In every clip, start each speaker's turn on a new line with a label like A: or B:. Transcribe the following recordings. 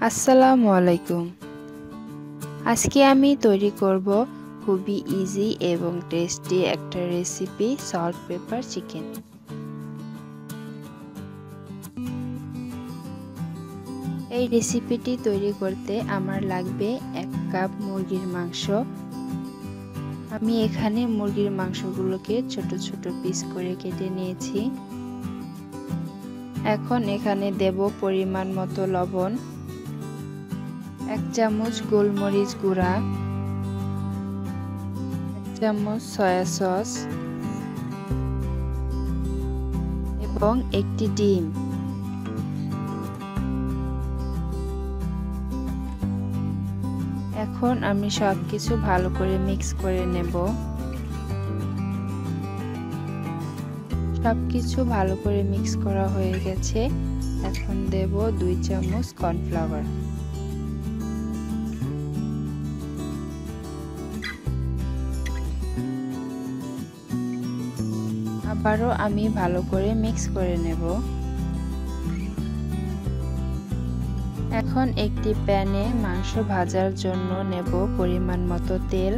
A: আসসালামু আলাইকুম। আজকে আমি তৈরি করব খুবই ইজি এবং টেস্টি একটা রেসিপি, সল্ট পেপার চিকেন। এই রেসিপিটি তৈরি করতে আমার লাগবে 1 কাপ মুরগির মাংস। আমি এখানে মুরগির মাংসগুলোকে ছোট ছোট পিস করে কেটে নিয়েছি। এখন এখানে দেব পরিমাণ মতো লবণ, 1 চামচ গোলমরিচ গুঁড়া, 1 চামচ সয়া সস এবং একটি ডিম। এখন আমি সবকিছু ভালো করে মিক্স করে নেব। সবকিছু ভালো করে মিক্স করা হয়ে গেছে। এখন দেব 2 চামচ কর্নফ্লাওয়ার। আবারও আমি ভালো করে মিক্স করে নেব। এখন একটি প্যানে মাংস ভাজার জন্য নেব পরিমাণ মতো তেল।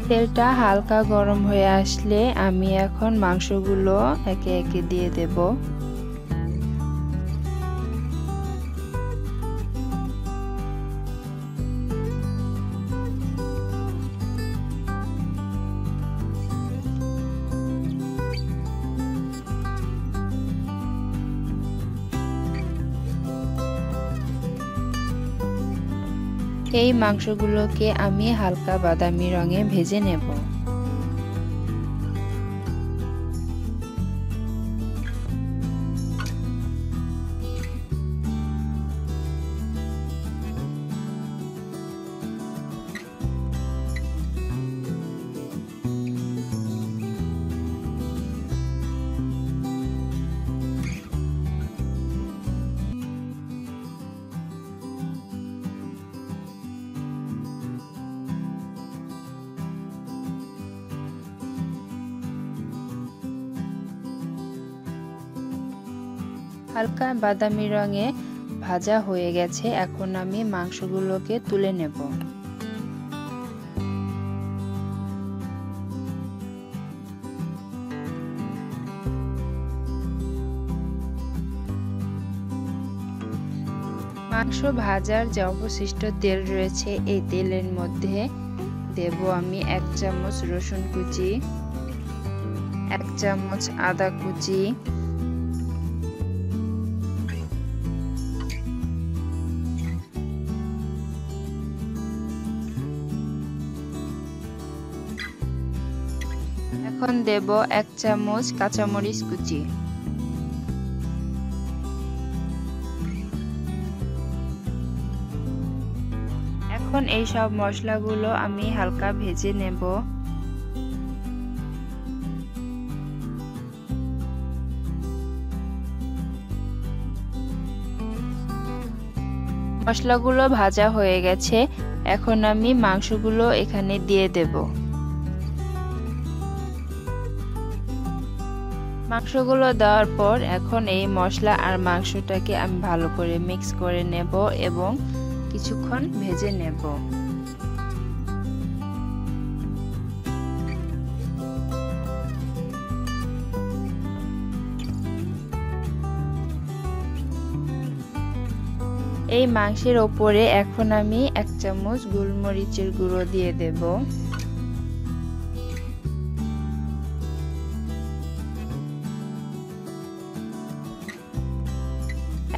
A: তেলটা হালকা গরম হয়ে আসলে আমি এখন মাংসগুলো একে একে দিয়ে দেব। এই মাংসগুলোকে আমি হালকা বাদামি রঙে ভেজে নেব। হালকা বাদামি রঙে ভাজা হয়ে গেছে। এখন আমি মাংসগুলোকে তুলে নেব। মাংস ভাজার যে অবশিষ্ট তেল রয়েছে, এই তেলের মধ্যে দেব আমি 1 চামচ রসুন কুচি, 1 চামচ আদা কুচি, এখন দেব 1 চামচ কাঁচামরিচ কুচি। এখন এই সব মশলাগুলো আমি হালকা ভেজে নেব। মশলাগুলো ভাজা হয়ে গেছে। এখন আমি মাংসগুলো এখানে দিয়ে দেব। মাংসগুলো দেওয়ার পর এখন এই মশলা আর মাংসটাকে আমি ভালো করে মিক্স করে নেব এবং কিছুক্ষণ ভেজে নেব। এই মাংসের ওপরে এখন আমি 1 চামচ গোলমরিচের গুঁড়ো দিয়ে দেব।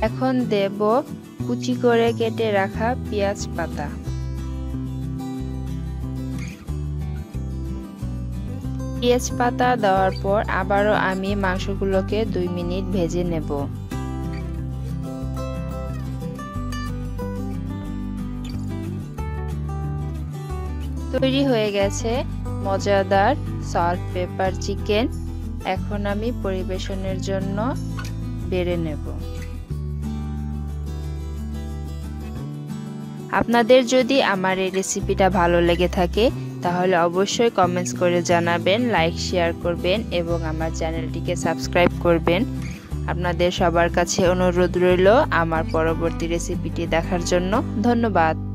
A: এখন দেব কুচি করে কেটে রাখা পেঁয়াজ পাতা। পেঁয়াজ পাতা দেওয়ার পর আবারও আমি মাংসগুলোকে 2 মিনিট ভেজে নেব। তৈরি হয়ে গেছে মজাদার সল্ট পেপার চিকেন। এখন আমি পরিবেশনের জন্য বেড়ে নেব। আপনাদের যদি আমার এই রেসিপিটা ভালো লেগে থাকে তাহলে অবশ্যই কমেন্টস করে জানাবেন, লাইক শেয়ার করবেন এবং আমার চ্যানেলটিকে সাবস্ক্রাইব করবেন। আপনাদের সবার কাছে অনুরোধ রইল আমার পরবর্তী রেসিপিটি দেখার জন্য। ধন্যবাদ।